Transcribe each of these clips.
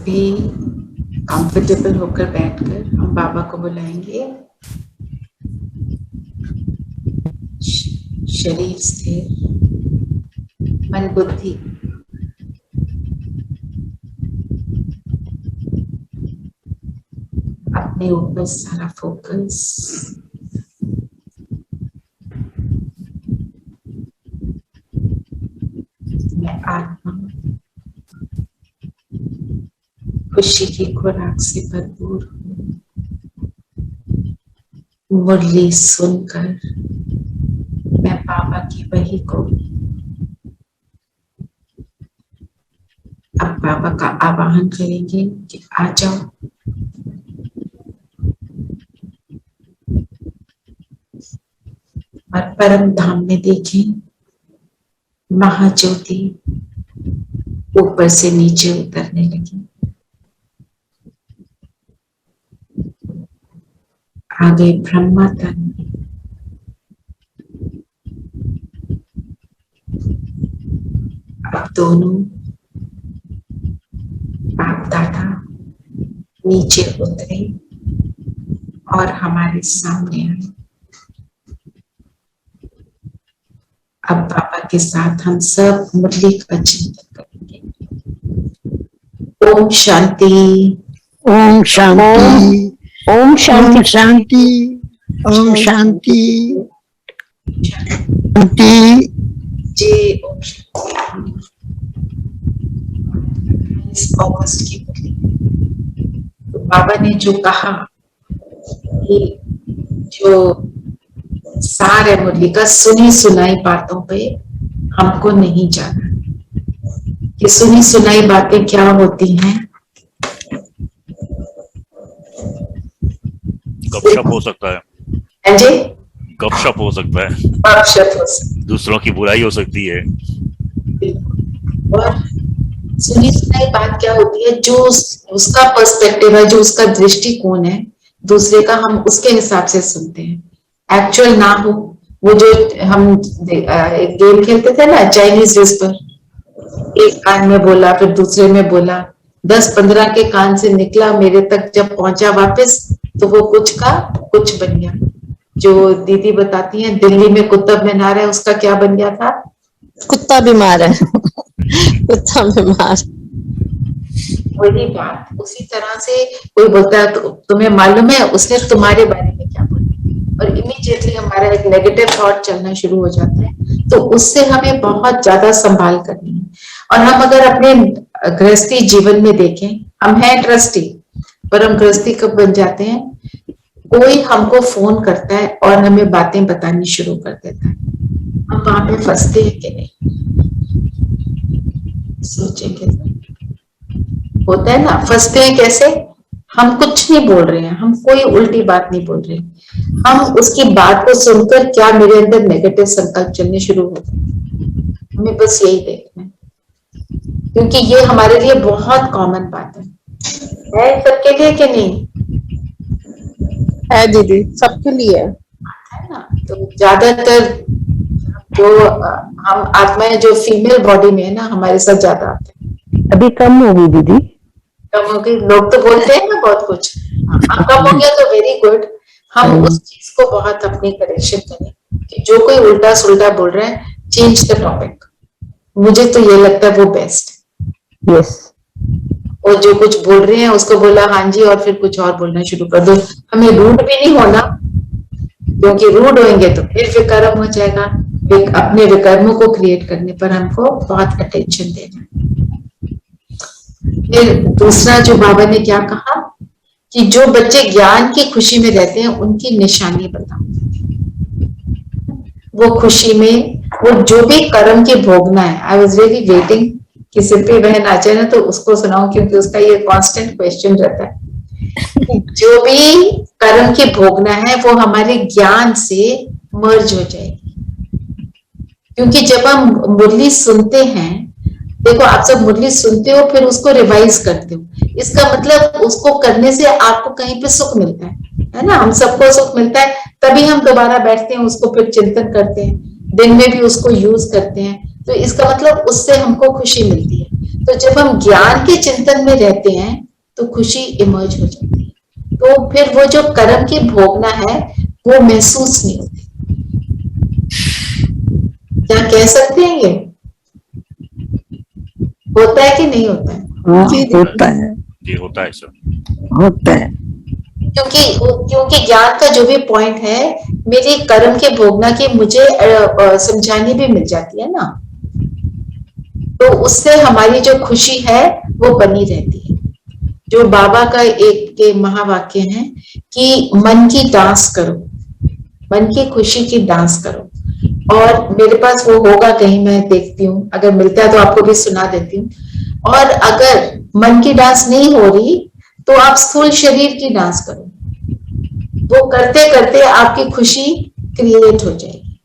सभी कंफर्टेबल होकर बैठकर हम बाबा को बुलाएंगे। शरीर स्थिर, मन बुद्धि अपने ऊपर सारा फोकस। मैं आत्मा खुशी की खुराक से भरपूर हूँ। मुरली सुनकर मैं बाबा की वही को अब बाबा का आवाहन करेंगे कि आ जाओ। और परम धाम में देखें महाज्योति ऊपर से नीचे उतरने लगी। आ गए ब्रह्मा तन में। अब दोनों बाप दादा नीचे उतरे और हमारे सामने आए। अब बाबा के साथ हम सब मुरली का चिंतन करेंगे। ओम शांति, ओम शांति, ओम शांति, शांति, ओम शांति, शांति। जय ओम शांति। इस अगस्त की मुरली तो बाबा ने जो कहा कि जो सार है मुरली का, सुनी सुनाई बातों पे हमको नहीं जाना कि सुनी सुनाई बातें क्या होती हैं। गपशप हो सकता है जी, गपशप हो सकता है, गपशप हो सकती है, दूसरों की बुराई हो सकती है। और सुनी सुनाई बात क्या होती है, जो उसका पर्सपेक्टिव है, जो उसका दृष्टिकोण है दूसरे का, हम उसके हिसाब से सुनते हैं। एक्चुअल ना हो वो जो हम एक गेम खेलते थे ना, चाइनीज विस्पर, एक कान में बोला फिर दूसरे में बोला, 10-15 के कान से निकला, मेरे तक जब पहुंचा वापस तो वो कुछ का कुछ बन गया। जो दीदी बताती हैं दिल्ली में कुत्ता बीमार है, उसका क्या बन गया था? कुत्ता बीमार है कुत्ता बीमार। वही बात, उसी तरह से कोई बोलता है तो तुम्हें मालूम है उसने तुम्हारे बारे में क्या बोला, और इमीडिएटली हमारा एक नेगेटिव थॉट चलना शुरू हो जाता है। तो उससे हमें बहुत ज्यादा संभाल करनी है। और हम अगर अपने गृहस्थी जीवन में देखें, हम हैं ट्रस्टी, पर हम गृहस्थी कब बन जाते हैं? कोई हमको फोन करता है और हमें बातें बतानी शुरू कर देता है, हम वहां पे फंसते हैं कि नहीं? सोचेंगे, होता है ना, फंसते हैं कैसे? हम कुछ नहीं बोल रहे हैं, हम कोई उल्टी बात नहीं बोल रहे, हम उसकी बात को सुनकर क्या मेरे अंदर नेगेटिव संकल्प चलने शुरू हो गए। हमें बस यही देखना है, क्योंकि ये हमारे लिए बहुत कॉमन बात है सबके लिए कि नहीं है दीदी? सबके लिए है ना। तो ज्यादातर जो हम आत्माएं जो फीमेल बॉडी में है ना, हमारे साथ ज्यादा आते हैं। अभी कम होगी दीदी, कम हो गई, लोग तो बोलते हैं ना बहुत कुछ। हाँ, कम हो गया तो वेरी गुड। हम उस चीज को बहुत अपनी करेक्शन करें कि जो कोई उल्टा सुल्टा बोल रहा है, चेंज द टॉपिक। मुझे तो ये लगता है वो बेस्ट। यस। और जो कुछ बोल रहे हैं उसको बोला हाँ जी, और फिर कुछ और बोलना शुरू कर दो। हमें रूड भी नहीं होना, क्योंकि रूड होंगे तो फिर विकर्म हो जाएगा। अपने विकर्मों को क्रिएट करने पर हमको बहुत अटेंशन देना। फिर दूसरा जो बाबा ने क्या कहा कि जो बच्चे ज्ञान की खुशी में रहते हैं उनकी निशानी बताओ। वो खुशी में वो जो भी कर्म के भोगना है, आई वॉज रियली वेटिंग कि सिर्फ बहन आ जाए ना तो उसको सुनाऊं, क्योंकि उसका ये कांस्टेंट क्वेश्चन रहता है। जो भी कर्म के भोगना है वो हमारे ज्ञान से मर्ज हो जाएगी। क्योंकि जब हम मुरली सुनते हैं, देखो आप सब मुरली सुनते हो फिर उसको रिवाइज करते हो, इसका मतलब उसको करने से आपको कहीं पे सुख मिलता है ना। हम सबको सुख मिलता है, तभी हम दोबारा बैठते हैं, उसको फिर चिंतन करते हैं, दिन में भी उसको यूज करते हैं। तो इसका मतलब उससे हमको खुशी मिलती है। तो जब हम ज्ञान के चिंतन में रहते हैं तो खुशी इमर्ज हो जाती है, तो फिर वो जो कर्म की भोगना है वो महसूस नहीं होती। क्या कह सकते हैं ये होता है कि नहीं होता है? हाँ, होता है, जी होता है सर, होता है। क्योंकि ज्ञान का जो भी पॉइंट है, मेरी कर्म के भोगना की मुझे समझानी भी मिल जाती है ना, तो उससे हमारी जो खुशी है वो बनी रहती है। जो बाबा का एक के महावाक्य है कि मन की डांस करो, मन की खुशी की डांस करो। और मेरे पास वो होगा कहीं, मैं देखती हूँ, अगर मिलता है तो आपको भी सुना देती हूँ। और अगर मन की डांस नहीं हो रही तो आप स्थूल शरीर की डांस करो, वो करते करते आपकी खुशी क्रिएट हो जाएगी,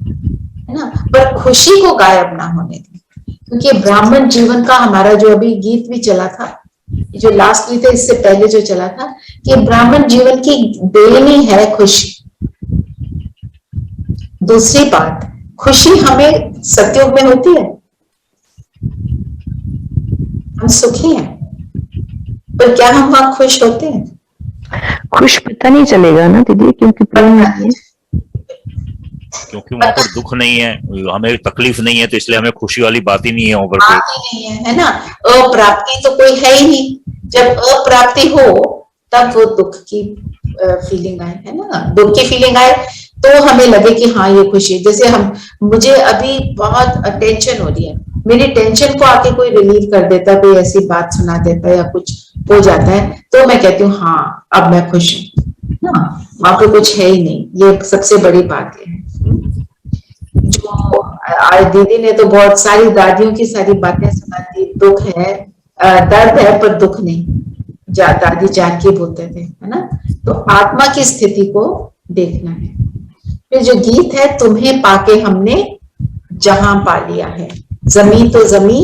है ना। पर खुशी को गायब ना होने दें, क्योंकि ब्राह्मण जीवन का हमारा जो अभी गीत भी चला था, जो लास्ट गीत है इससे पहले जो चला था, कि ब्राह्मण जीवन की देन ही है खुशी। दूसरी बात, खुशी हमें सतयुग में होती है, हम सुखी हैं, पर क्या हम वहां खुश होते हैं? खुश पता नहीं चलेगा ना दीदी, क्योंकि प्रेम नहीं है, क्योंकि वहां पर दुख नहीं है, हमें तकलीफ नहीं है, तो इसलिए हमें खुशी वाली बात ही नहीं है वहां पर कोई। बात ही नहीं है ना। अप्राप्ति तो कोई है ही नहीं। जब अप्राप्ति हो तब वो दुख की फीलिंग आए, है ना, दुख की फीलिंग आए तो हमें लगे कि हाँ ये खुशी। जैसे मुझे अभी बहुत टेंशन हो रही है, मेरी टेंशन को आके कोई रिलीव कर देता, कोई ऐसी बात सुना देता या कुछ हो जाता है, तो मैं कहती हूँ हाँ अब मैं खुश हूँ ना, वहां पे कुछ है ही नहीं। ये सबसे बड़ी बात है। जो आज दीदी ने तो बहुत सारी दादियों की सारी बातें सुना दी, दुख है, दर्द है, पर दुख नहीं, दादी जानकी बोलते थे, है ना। तो आत्मा की स्थिति को देखना है। फिर जो गीत है, तुम्हें पाके हमने जहां पा लिया है, जमी तो जमी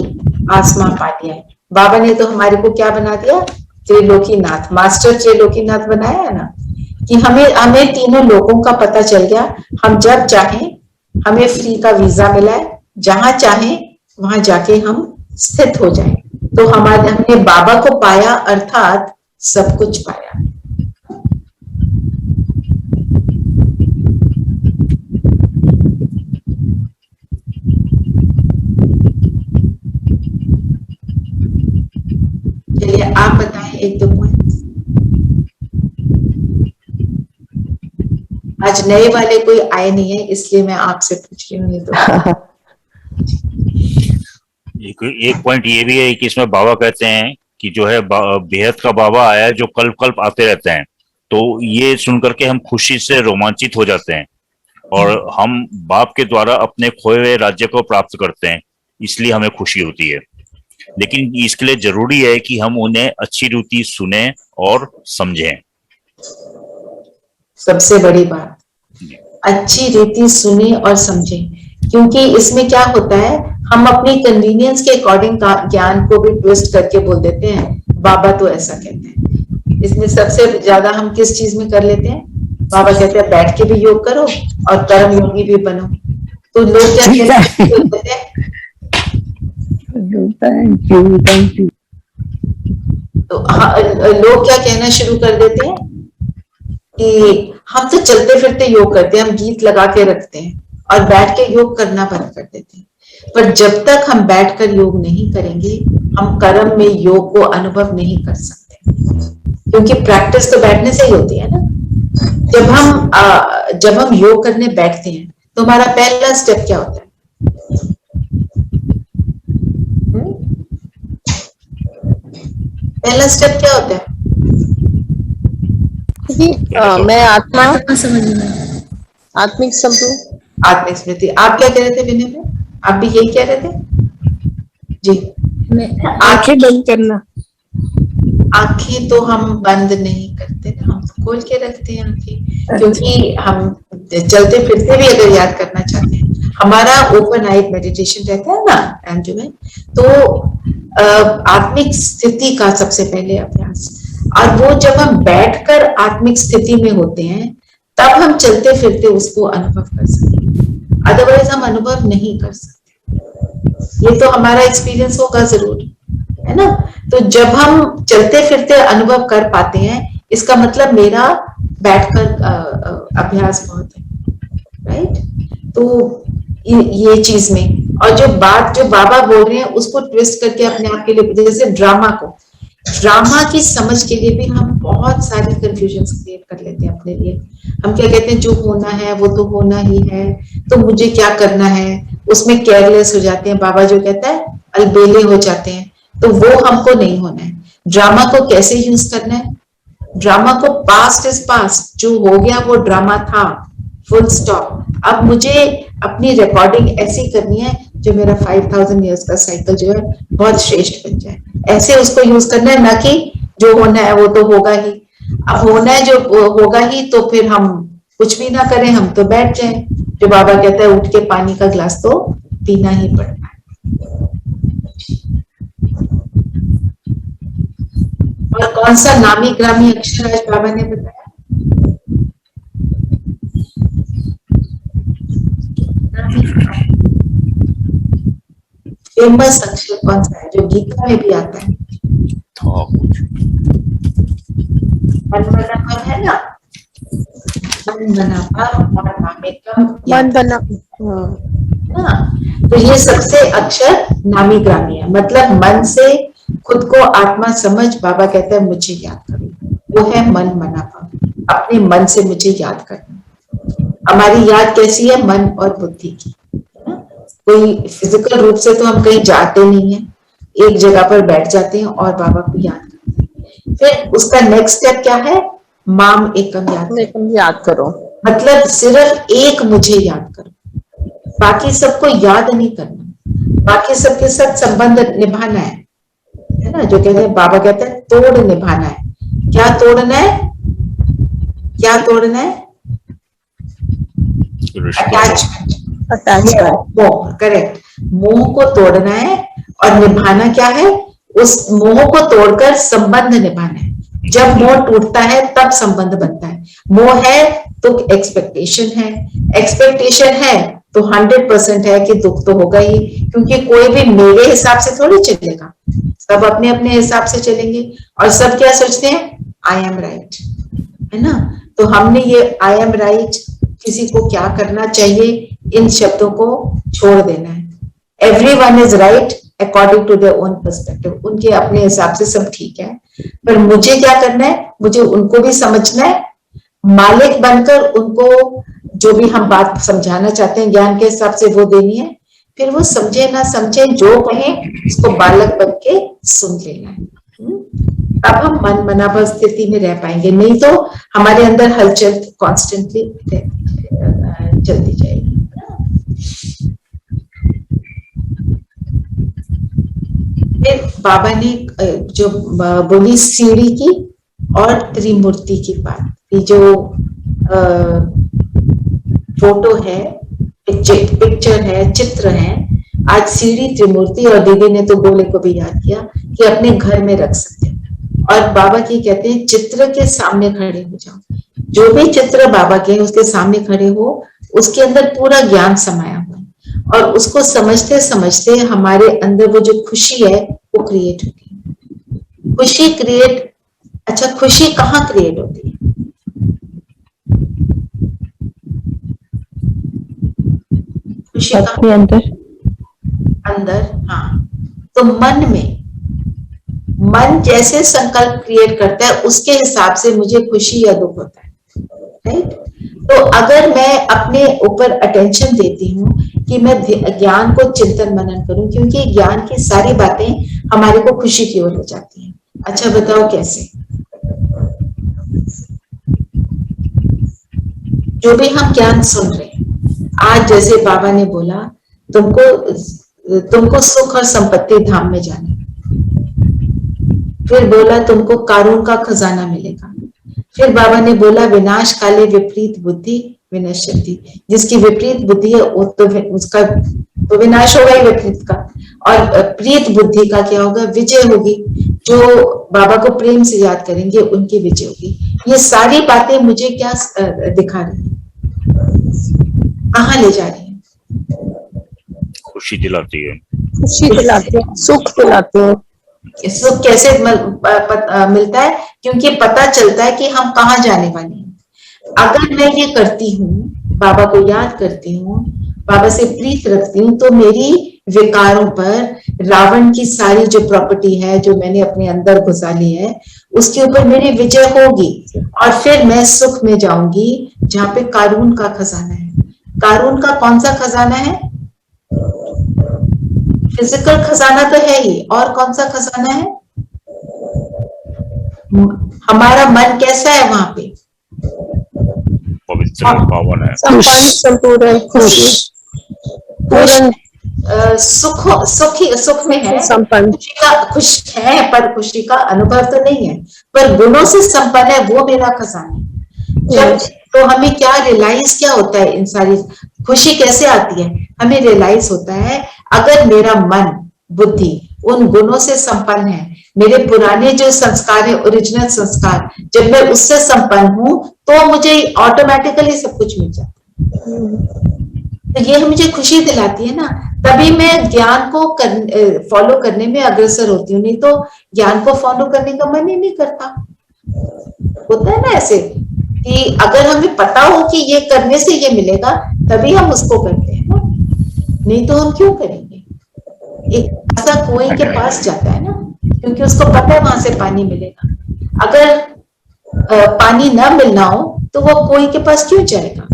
आसमां पा लिया है। बाबा ने तो हमारे को क्या बना दिया, त्रिलोकीनाथ, मास्टर त्रिलोकीनाथ बनाया है ना, कि हमें तीनों लोगों का पता चल गया। हम जब चाहें, हमें फ्री का वीजा मिला है, जहां चाहें वहां जाके हम स्थित हो जाएं। तो हमने बाबा को पाया, अर्थात सब कुछ पाया। चलिए आप बताएं एक दो पॉइंट। आज नए वाले कोई आए नहीं है, इसलिए मैं आपसे पूछ रही हूँ। ये तो एक पॉइंट ये भी है कि इसमें बाबा कहते हैं कि जो है बेहद का बाबा आया है जो कल्प कल्प आते रहते हैं, तो ये सुनकर के हम खुशी से रोमांचित हो जाते हैं और हम बाप के द्वारा अपने खोए हुए राज्य को प्राप्त करते हैं, इसलिए हमें खुशी होती है। लेकिन इसके लिए जरूरी है कि हम उन्हें अच्छी रीति सुने और समझें। सबसे बड़ी बात, अच्छी रीति सुने और समझें, क्योंकि इसमें क्या होता है, हम अपनी कन्वीनियंस के अकॉर्डिंग ज्ञान को भी ट्विस्ट करके बोल देते हैं, बाबा तो ऐसा कहते हैं। इसमें सबसे ज्यादा हम किस चीज में कर लेते हैं, बाबा कहते हैं बैठ के भी योग करो और कर्म योगी भी बनो। तो लोग क्या कहते हैं, तो लोग क्या कहना शुरू कर देते हैं कि हम तो चलते फिरते योग करते हैं, हम गीत लगा के रखते हैं और बैठ के योग करना बंद कर देते हैं। पर जब तक हम बैठकर योग नहीं करेंगे, हम कर्म में योग को अनुभव नहीं कर सकते, क्योंकि प्रैक्टिस तो बैठने से ही होती है ना। जब हम योग करने बैठते हैं तो हमारा पहला स्टेप क्या होता है, पहला स्टेप क्या होता है? मैं आत्मा, आत्मिक संपूर्ण, आत्मिक स्मृति। आप क्या कह रहे थे विनय में, आप भी यही कह रहे थे जी? आंखें बंद करना। आंखें तो हम बंद नहीं करते ना, हम खोल के रखते हैं आंखें, क्योंकि हम चलते फिरते भी अगर याद करना चाहते हैं, हमारा ओपन आई मेडिटेशन रहता है ना अंजू में, तो आत्मिक स्थिति का सबसे पहले अभ्यास। और वो जब हम बैठकर आत्मिक स्थिति में होते हैं, तब हम चलते फिरते उसको अनुभव कर सकते हैं, अदरवाइज हम अनुभव नहीं कर सकते। ये तो हमारा एक्सपीरियंस होगा जरूर, है ना। तो जब हम चलते फिरते अनुभव कर पाते हैं, इसका मतलब मेरा बैठकर अभ्यास बहुत है, राइट। तो ये चीज में, और जो बात जो बाबा बोल रहे हैं उसको ट्विस्ट करके अपने आप के लिए, जैसे ड्रामा की समझ के लिए भी हम बहुत सारी कंफ्यूजन क्रिएट कर लेते हैं अपने लिए। हम क्या कहते हैं, जो होना है वो तो होना ही है, तो मुझे क्या करना है, उसमें केयरलेस हो जाते हैं। बाबा जो कहता है अलबेले हो जाते हैं, तो वो हमको नहीं होना है। ड्रामा को कैसे यूज करना है, ड्रामा को पास्ट इज पास्ट, जो हो गया वो ड्रामा था, फुल स्टॉप। अब मुझे अपनी रिकॉर्डिंग ऐसी करनी है जो मेरा 5000 ईयर्स का साइकिल जो है बहुत श्रेष्ठ बन जाए, ऐसे उसको यूज करना है, ना कि जो होना है वो तो होगा ही। अब होना है जो होगा ही, तो फिर हम कुछ भी ना करें, हम तो बैठ जाएं। जो बाबा कहता है उठ के पानी का गिलास तो पीना ही पड़ता है। और कौन सा नामी ग्रामी अक्षर आज बाबा ने बताया, फेमस अक्षर कौन सा है जो गीता में भी आता है, मन बना है ना, मन बना और नामेकम मन बना। हाँ, तो ये सबसे अक्षर नामी ग्रामी है, मतलब मन से खुद को आत्मा समझ। बाबा कहता है मुझे याद करो, वो है मन मना पाव, अपने मन से मुझे याद करना। हमारी याद कैसी है, मन और बुद्धि की, कोई फिजिकल रूप से तो हम कहीं जाते नहीं है, एक जगह पर बैठ जाते हैं और बाबा को याद करते हैं। फिर उसका नेक्स्ट स्टेप क्या है, माम एकम याद करो, मतलब सिर्फ एक मुझे याद करो, बाकी सबको याद नहीं करना, बाकी सबके साथ संबंध निभाना है ना। जो कहते हैं, बाबा कहते हैं तोड़ निभाना है। क्या तोड़ना है, क्या तोड़ना है, अटैचमेंट, मोह, करेक्ट, मोह को तोड़ना है। और निभाना क्या है, उस मोह को तोड़कर संबंध निभाना है। जब मोह टूटता है तब संबंध बनता है। मोह है तो एक्सपेक्टेशन है तो 100% है कि दुख तो होगा ही, क्योंकि कोई भी मेरे हिसाब से थोड़ी चलेगा, सब अपने अपने हिसाब से चलेंगे। और सब क्या सोचते हैं, आई एम राइट, है ना। तो हमने ये आई एम राइट, किसी को क्या करना चाहिए, इन शब्दों को छोड़ देना है। Everyone is right according to their own perspective, उनके अपने हिसाब से सब ठीक है, पर मुझे क्या करना है, मुझे उनको भी समझना है, मालिक बनकर उनको जो भी हम बात समझाना चाहते हैं ज्ञान के हिसाब से वो देनी है। फिर वो समझे ना समझे, जो कहे उसको बालक बन के सुन लेना है। अब हम मन मनाभव स्थिति में रह पाएंगे, नहीं तो हमारे अंदर हलचल कॉन्स्टेंटली चलती जाएगी। फिर बाबा ने जो बोली सीढ़ी की और त्रिमूर्ति की बात, ये जो फोटो है, पिक्चर है, चित्र है, आज सीढ़ी त्रिमूर्ति, और दीदी ने तो गोले को भी याद किया कि अपने घर में रख सकते हैं। और बाबा की कहते हैं चित्र के सामने खड़े हो जाओ, जो भी चित्र बाबा के उसके सामने खड़े हो, उसके अंदर पूरा ज्ञान समाया हुआ है, और उसको समझते समझते हमारे अंदर वो जो खुशी है वो क्रिएट होती है। खुशी क्रिएट, अच्छा खुशी कहाँ क्रिएट होती है, खुशी अपने अंदर, अंदर, हाँ। तो मन में, मन जैसे संकल्प क्रिएट करता है उसके हिसाब से मुझे खुशी या दुख होता है, राइट। तो अगर मैं अपने ऊपर अटेंशन देती हूँ कि मैं ज्ञान को चिंतन मनन करूं, क्योंकि ज्ञान की सारी बातें हमारे को खुशी की ओर ले जाती हैं। अच्छा बताओ कैसे, जो भी हम ज्ञान सुन रहे हैं आज, जैसे बाबा ने बोला तुमको सुख और संपत्ति धाम में जाना, फिर बोला तुमको कारून का खजाना मिलेगा, फिर बाबा ने बोला विनाश काले विपरीत बुद्धि विनश्यति, जिसकी विपरीत बुद्धि है वो तो उसका तो विनाश होगा ही विपरीत का, और प्रीत बुद्धि का क्या होगा, विजय होगी। जो बाबा को प्रेम से याद करेंगे उनकी विजय होगी। ये सारी बातें मुझे क्या दिखा रही है, कहाँ ले जा रही है, खुशी दिलाती है, खुशी दिलाते हैं, सुख दिलाते हैं, सुख कैसे मिलता है? क्योंकि पता चलता है कि हम कहाँ जाने वाले हैं। अगर मैं ये करती हूँ, बाबा को याद करती हूँ, बाबा से प्रीत रखती हूँ, तो मेरी विकारों पर रावण की सारी जो प्रॉपर्टी है जो मैंने अपने अंदर घुसा ली है उसके ऊपर मेरी विजय होगी और फिर मैं सुख में जाऊंगी जहां पे कारून का खजाना है। कारून का कौन सा खजाना है? फिजिकल खजाना तो है ही, और कौन सा खजाना है? हमारा मन कैसा है वहां पे? पवित्र और पावन है। संपन्न, संपूर्ण, खुश, पूर्ण, सुख में है, संपन्न। खुश है पर खुशी का अनुभव तो नहीं है, पर गुणों से संपन्न है, वो मेरा खजाना है। जब तो हमें क्या रियलाइज क्या होता है? इन सारी खुशी कैसे आती है? हमें रियलाइज होता है अगर मेरा मन बुद्धि उन गुणों से संपन्न है, मेरे पुराने जो संस्कार है, ओरिजिनल संस्कार, जब मैं उससे संपन्न हूं तो मुझे ऑटोमेटिकली सब कुछ मिल जाता है। तो ये मुझे खुशी दिलाती है ना, तभी मैं ज्ञान को फॉलो करने में अग्रसर होती हूँ, नहीं तो ज्ञान को फॉलो करने का मन ही नहीं करता। होता है ना ऐसे कि अगर हमें पता हो कि ये करने से ये मिलेगा तभी हम उसको करते हैं ना, नहीं तो हम क्यों करेंगे? एक ऐसा कुएं के पास जाता है ना क्योंकि उसको पता है वहां से पानी मिलेगा। अगर पानी ना मिलना हो तो वो कुएं के पास क्यों जाएगा?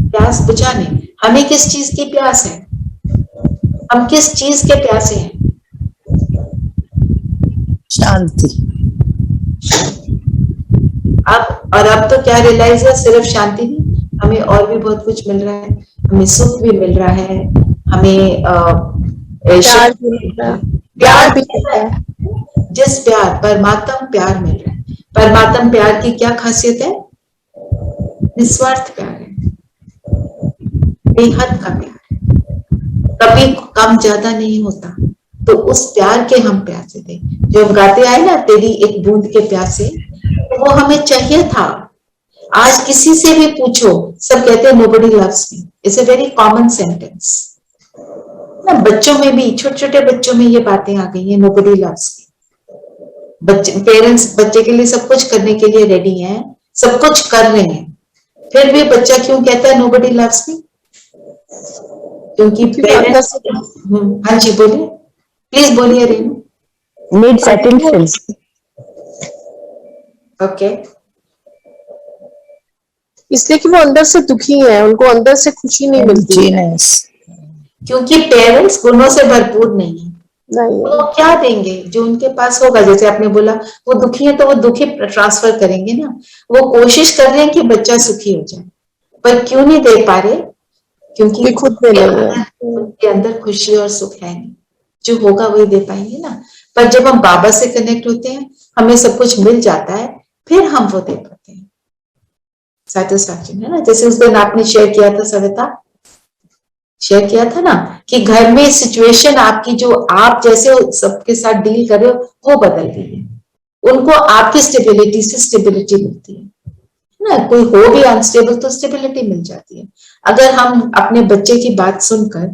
प्यास बुझाने। हमें किस चीज की प्यास है? हम किस चीज के प्यासे हैं? शांति। अब तो क्या रियलाइज है? सिर्फ शांति नहीं, हमें और भी बहुत कुछ मिल रहा है। हमें सुख भी मिल रहा है, हमें प्यार भी मिल रहा है। प्यार भी मिल रहा है। जिस प्यार परमात्मा प्यार मिल रहा है, परमात्मा प्यार की क्या खासियत है? निस्वार्थ प्यार है, बेहद का प्यार है, कभी कम ज्यादा नहीं होता। तो उस प्यार के हम प्यासे थे, जो हम गाते आए ना, तेरी एक बूंद के प्यासे, तो वो हमें चाहिए था। आज किसी से भी पूछो, सब कहते हैं nobody loves me. It's a very common sentence ना, बच्चों में भी, छोटे छोटे बच्चों में ये बातें आ गई हैं, नोबडी लव्स मी। बच्चे, पेरेंट्स बच्चे के लिए सब कुछ करने के लिए रेडी हैं, सब कुछ कर रहे हैं, फिर भी बच्चा क्यों कहता है नोबडी लव्स मी? क्योंकि पेरेंट्स। हाँ जी बोलिए, प्लीज बोलिए रेनू। Needs attention. ओके, इसलिए कि वो अंदर से दुखी है, उनको अंदर से खुशी नहीं मिलती है। क्योंकि पेरेंट्स गुणों से भरपूर नहीं है। नहीं वो क्या देंगे? जो उनके पास होगा। जैसे आपने बोला वो दुखी है तो वो दुखी ट्रांसफर करेंगे ना। वो कोशिश कर रहे हैं कि बच्चा सुखी हो जाए, पर क्यों नहीं दे पा रहे? क्योंकि खुद में नहीं है, उनके अंदर खुशी और सुख है नहीं। जो होगा वही दे पाएंगे ना। पर जब हम बाबा से कनेक्ट होते हैं, हमें सब कुछ मिल जाता है, फिर हम वो दे पाते हैं। सेटिस्फैक्शन है ना। जैसे उस दिन आपने शेयर किया था, सविता शेयर किया था ना, कि घर में सिचुएशन आपकी, जो आप जैसे सबके साथ डील कर रहे हो, वो बदल गई है। उनको आपकी स्टेबिलिटी से स्टेबिलिटी मिलती है ना। कोई हो भी अनस्टेबल तो स्टेबिलिटी मिल जाती है। अगर हम अपने बच्चे की बात सुनकर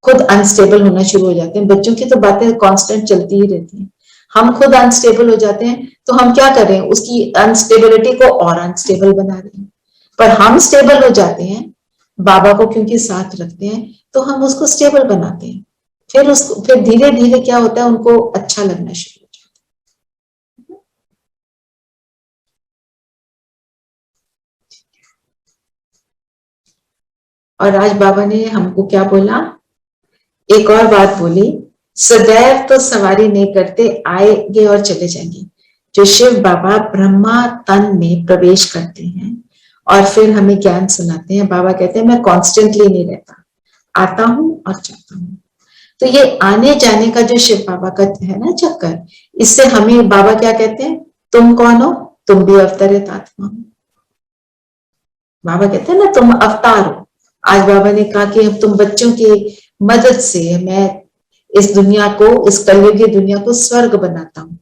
खुद अनस्टेबल होना शुरू हो जाते हैं, बच्चों की तो बातें कांस्टेंट चलती ही रहती हैं, हम खुद अनस्टेबल हो जाते हैं, तो हम क्या कर रहे हैं? उसकी अनस्टेबिलिटी को और अनस्टेबल बना रहे हैं। पर हम स्टेबल हो जाते हैं, बाबा को क्योंकि साथ रखते हैं, तो हम उसको स्टेबल बनाते हैं। फिर धीरे धीरे क्या होता है? उनको अच्छा लगना शुरू हो जाता है। और आज बाबा ने हमको क्या बोला? एक और बात बोली, सदैव तो सवारी नहीं करते, आएंगे और चले जाएंगे। जो शिव बाबा ब्रह्मा तन में प्रवेश करते हैं और फिर हमें ज्ञान सुनाते हैं, बाबा कहते हैं मैं कॉन्स्टेंटली नहीं रहता, आता हूं और जाता हूं। तो ये आने जाने का जो शिव बाबा का है ना चक्कर, इससे हमें बाबा क्या कहते हैं? तुम कौन हो? तुम भी अवतरित आत्मा हो। बाबा कहते हैं ना तुम अवतार हो। आज बाबा ने कहा कि अब तुम बच्चों की मदद से मैं इस दुनिया को, इस कलयुगी दुनिया को स्वर्ग बनाता हूं।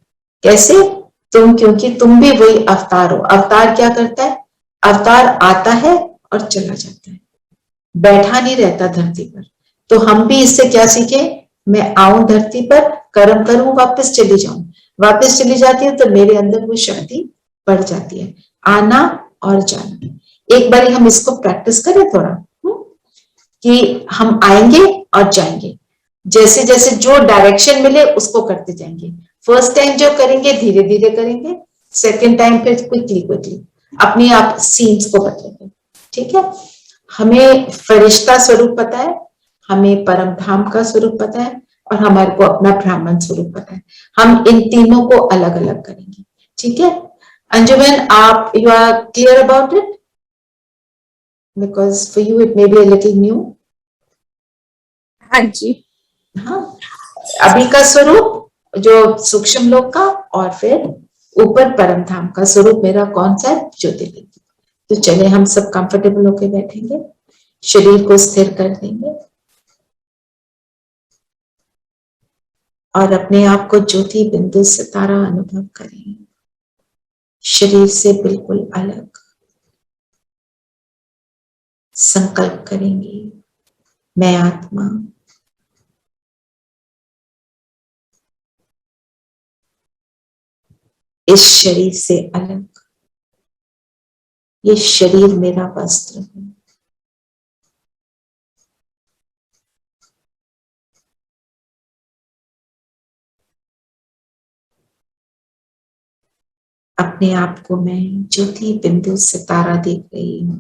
कैसे? क्योंकि तुम भी वही अवतार हो। अवतार क्या करता है? अवतार आता है और चला जाता है, बैठा नहीं रहता धरती पर। तो हम भी इससे क्या सीखे? मैं आऊं धरती पर, कर्म करूं, वापस चली जाऊं, वापस चली जाती है तो मेरे अंदर वो शक्ति बढ़ जाती है, आना और जाना। एक बार हम इसको प्रैक्टिस करें थोड़ा, कि हम आएंगे और जाएंगे, जैसे जैसे जो डायरेक्शन मिले उसको करते जाएंगे। फर्स्ट टाइम जो करेंगे धीरे धीरे करेंगे, सेकेंड टाइम पे क्विकली क्विकली अपने आप सीन्स को बदलेंगे। ठीक है, हमें फरिश्ता स्वरूप पता है, हमें परम धाम का स्वरूप पता है, और हमारे को अपना ब्राह्मण स्वरूप पता है। हम इन तीनों को अलग अलग करेंगे। ठीक है अंजुमन, आप you are clear about it? Because for you it may be a little new. हाँ जी। हाँ, अभी का स्वरूप जो सूक्ष्म लोक का, और फिर ऊपर परम धाम का स्वरूप मेरा कौन सा है? ज्योतिर्लिंग। तो चले हम सब कंफर्टेबल होके बैठेंगे, शरीर को स्थिर कर देंगे और अपने आप को ज्योति बिंदु सितारा अनुभव करेंगे, शरीर से बिल्कुल अलग। संकल्प करेंगे, मैं आत्मा इस शरीर से अलग, ये शरीर मेरा वस्त्र है। अपने आप को मैं ज्योति बिंदु सितारा देख रही हूं।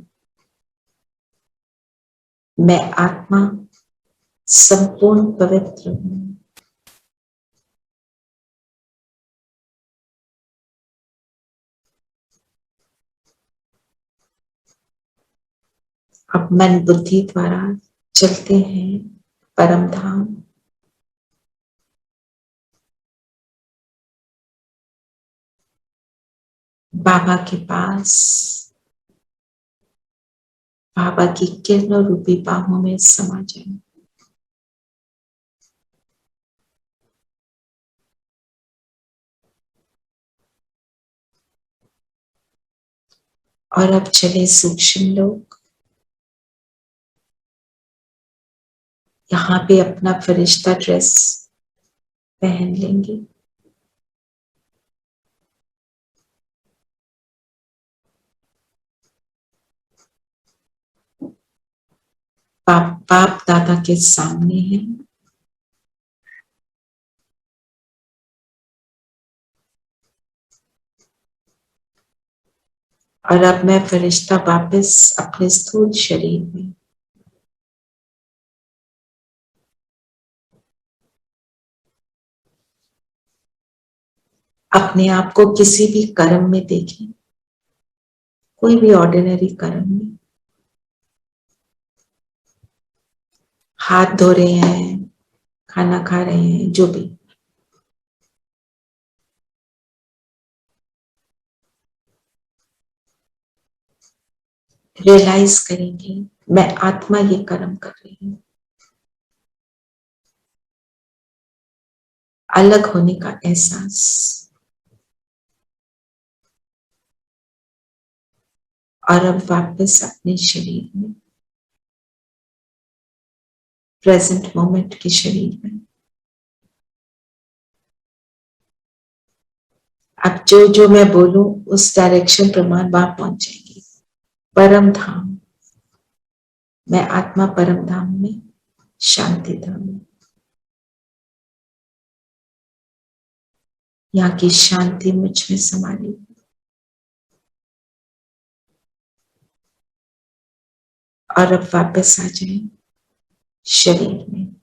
मैं आत्मा संपूर्ण पवित्र हूं। अब मन बुद्धि द्वारा चलते हैं परम धाम। बाबा के पास, बाबा की किरणों रूपी बाहों में समा जाएं। और अब चले सूक्ष्म लोग, यहाँ पे अपना फरिश्ता ड्रेस पहन लेंगे। बाप दादा के सामने है। और अब मैं फरिश्ता वापस अपने स्थूल शरीर में, अपने आप को किसी भी कर्म में देखें, कोई भी ऑर्डिनरी कर्म में, हाथ धो रहे हैं, खाना खा रहे हैं, जो भी, रियलाइज करेंगे मैं आत्मा ये कर्म कर रही हूं। अलग होने का एहसास। और अब वापस अपने शरीर में, प्रेजेंट मोमेंट के शरीर में। अब जो जो मैं बोलूं उस डायरेक्शन प्रमाण वहां पहुंच जाएंगे। परम धाम, मैं आत्मा परम धाम में, शांति धाम में। यहाँ की शांति मुझ में समा ली। और अब वापस आ जाए शरीर में।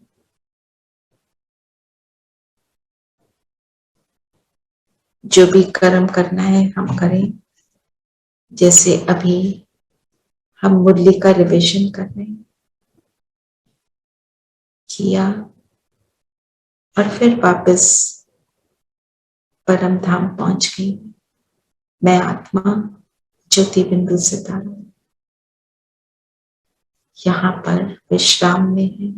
जो भी कर्म करना है हम करें। जैसे अभी हम मुरली का रिविजन कर रहे हैं, किया, और फिर वापस परम धाम पहुंच गई। मैं आत्मा ज्योति बिंदु सितारा यहाँ पर विश्राम में है।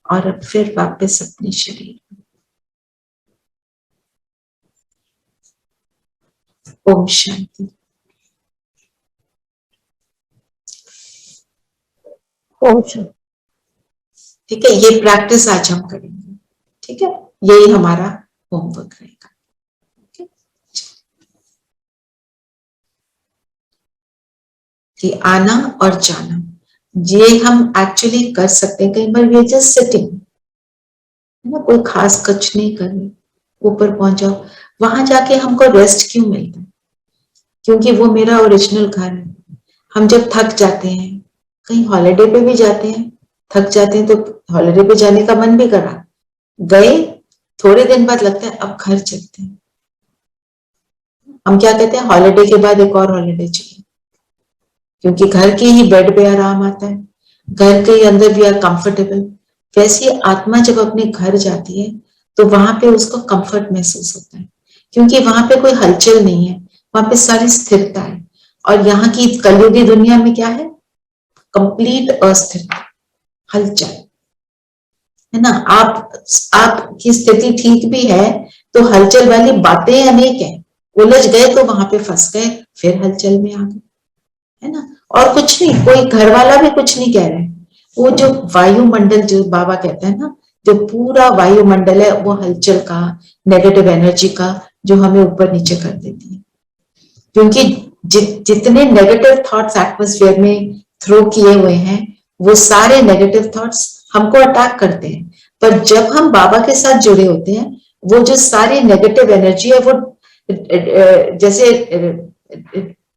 और अब फिर वापस अपने शरीर में। ओम शांति। ओम शांति। ठीक है, ये प्रैक्टिस आज हम करेंगे। ठीक है, यही हमारा होमवर्क रहेगा। okay? कि आना और जाना ये हम एक्चुअली कर सकते हैं। कई बार वी आर जस्ट सिटिंग, है ना, कोई खास कुछ नहीं कर रहे, ऊपर पहुंच जाओ। वहां जाके हमको रेस्ट क्यों मिलता है? क्योंकि वो मेरा ओरिजिनल घर है। हम जब थक जाते हैं, कहीं हॉलिडे पे भी जाते हैं, थक जाते हैं, तो हॉलिडे पे जाने का मन भी करा, गए, थोड़े दिन बाद लगता है अब घर चलते हैं। हम क्या कहते हैं, हॉलिडे के बाद एक और हॉलिडे चाहिए, क्योंकि घर के ही बेड पे आराम आता है, घर के ही अंदर भी आर कंफर्टेबल। वैसे आत्मा जब अपने घर जाती है तो वहां पे उसको कंफर्ट महसूस होता है, क्योंकि वहां पे कोई हलचल नहीं है, वहां पे सारी स्थिरता है। और यहाँ की कलयुगी दुनिया में क्या है? कंप्लीट अस्थिरता, हलचल, है ना। आपकी स्थिति ठीक भी है तो हलचल वाली बातें अनेक हैं। उलझ गए तो वहां पे फंस गए, फिर हलचल में आ गए, है ना। और कुछ नहीं, कोई घर वाला भी कुछ नहीं कह रहे। वो जो वायुमंडल, जो बाबा कहते हैं ना, जो पूरा वायुमंडल है, वो हलचल का, नेगेटिव एनर्जी का, जो हमें ऊपर नीचे कर देती है। क्योंकि जितने नेगेटिव थॉट्स एटमॉस्फेयर में थ्रो किए हुए हैं, वो सारे नेगेटिव थॉट्स हमको अटैक करते हैं। पर जब हम बाबा के साथ जुड़े होते हैं, वो जो सारी नेगेटिव एनर्जी है, वो जैसे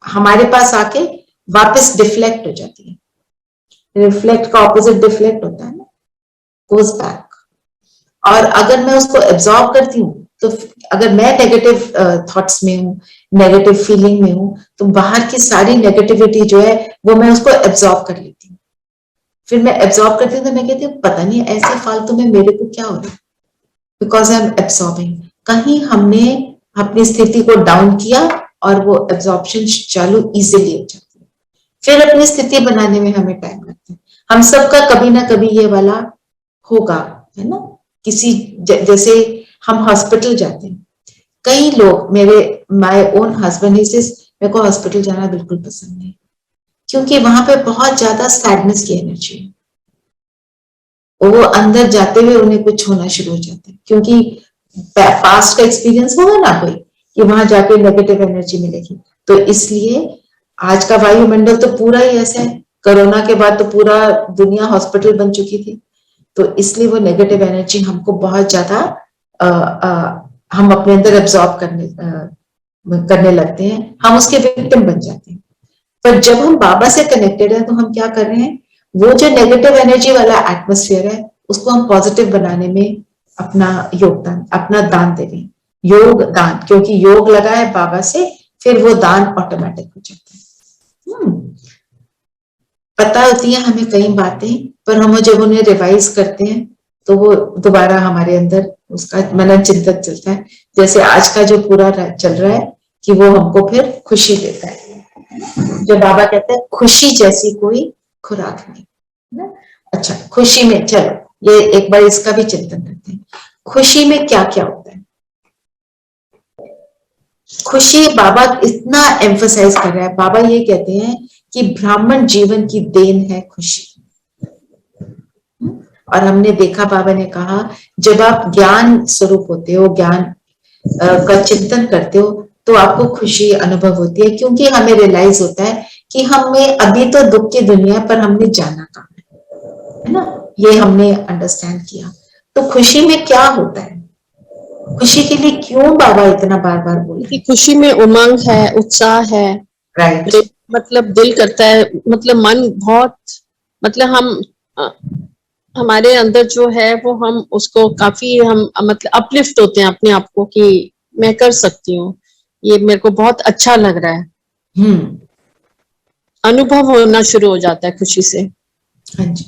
हमारे पास आके वापस डिफ्लेक्ट हो जाती है। रिफ्लेक्ट का ऑपोजिट डिफ्लेक्ट होता है ना, गोज बैक। और अगर मैं उसको एब्जॉर्ब करती हूँ, तो अगर मैं नेगेटिव थॉट्स में हूँ, नेगेटिव फीलिंग में हूँ, तो बाहर की सारी नेगेटिविटी जो है वो मैं उसको एब्जॉर्ब कर लेती हूँ। फिर मैं एब्जॉर्ब करती हूँ तो मैं कहती हूँ पता नहीं ऐसे फालतू में मेरे को क्या हो रहा है, बिकॉज आई एम एब्सॉर्बिंग। कहीं हमने अपनी स्थिति को डाउन किया और वो एब्जॉर्प्शन चालू इजीली हो जाती है। फिर अपनी स्थिति बनाने में हमें टाइम लगता है। हम सबका कभी ना कभी ये वाला होगा, है ना। किसी जैसे हम हॉस्पिटल जाते हैं, कई लोग, मेरे my own husband he says मेरे को हॉस्पिटल जाना बिल्कुल पसंद नहीं, क्योंकि वहां पे बहुत ज्यादा सैडनेस की एनर्जी है। वो अंदर जाते हुए उन्हें कुछ होना शुरू हो जाता है, क्योंकि पास्ट का एक्सपीरियंस होगा ना कोई, कि वहां जाके नेगेटिव एनर्जी मिलेगी। तो इसलिए आज का वायुमंडल तो पूरा ही ऐसा है। कोरोना के बाद तो पूरा दुनिया हॉस्पिटल बन चुकी थी, तो इसलिए वो नेगेटिव एनर्जी हमको बहुत ज्यादा हम अपने अंदर एब्जॉर्ब करने लगते हैं, हम उसके विक्टिम बन जाते हैं। पर जब हम बाबा से कनेक्टेड हैं, तो हम क्या कर रहे हैं, वो जो नेगेटिव एनर्जी वाला एटमॉस्फेयर है, उसको हम पॉजिटिव बनाने में अपना योगदान, अपना दान दे रहे हैं। योग दान, क्योंकि योग लगा है बाबा से, फिर वो दान ऑटोमेटिक हो जाता है। पता होती है हमें कई बातें, पर हम जब उन्हें रिवाइज करते हैं तो वो दोबारा हमारे अंदर उसका मनन चिंतन चलता है। जैसे आज का जो पूरा चल रहा है, कि वो हमको फिर खुशी देता है। जो बाबा कहते हैं खुशी जैसी कोई खुराक नहीं, ना। अच्छा, खुशी में चलो ये एक बार इसका भी चिंतन करते हैं। खुशी में क्या क्या होता है? खुशी बाबा इतना एम्फसाइज कर रहा है। बाबा ये कहते हैं कि ब्राह्मण जीवन की देन है खुशी। और हमने देखा, बाबा ने कहा, जब आप ज्ञान स्वरूप होते हो, ज्ञान का चिंतन करते हो, तो आपको खुशी अनुभव होती है, क्योंकि हमें रियलाइज होता है कि हमें अभी तो दुख की दुनिया पर हमने जाना कहाँ है ना। ये हमने अंडरस्टैंड किया। तो खुशी में क्या होता है, खुशी के लिए क्यों बाबा इतना बार बार बोल रहे हैं? खुशी में उमंग है, उत्साह है, राइट। मतलब दिल करता है, मतलब मन बहुत, मतलब हमारे अंदर जो है वो हम उसको काफी हम मतलब अपलिफ्ट होते हैं अपने आप को, कि मैं कर सकती हूँ, ये मेरे को बहुत अच्छा लग रहा है। अनुभव होना शुरू हो जाता है खुशी से। हाँ जी।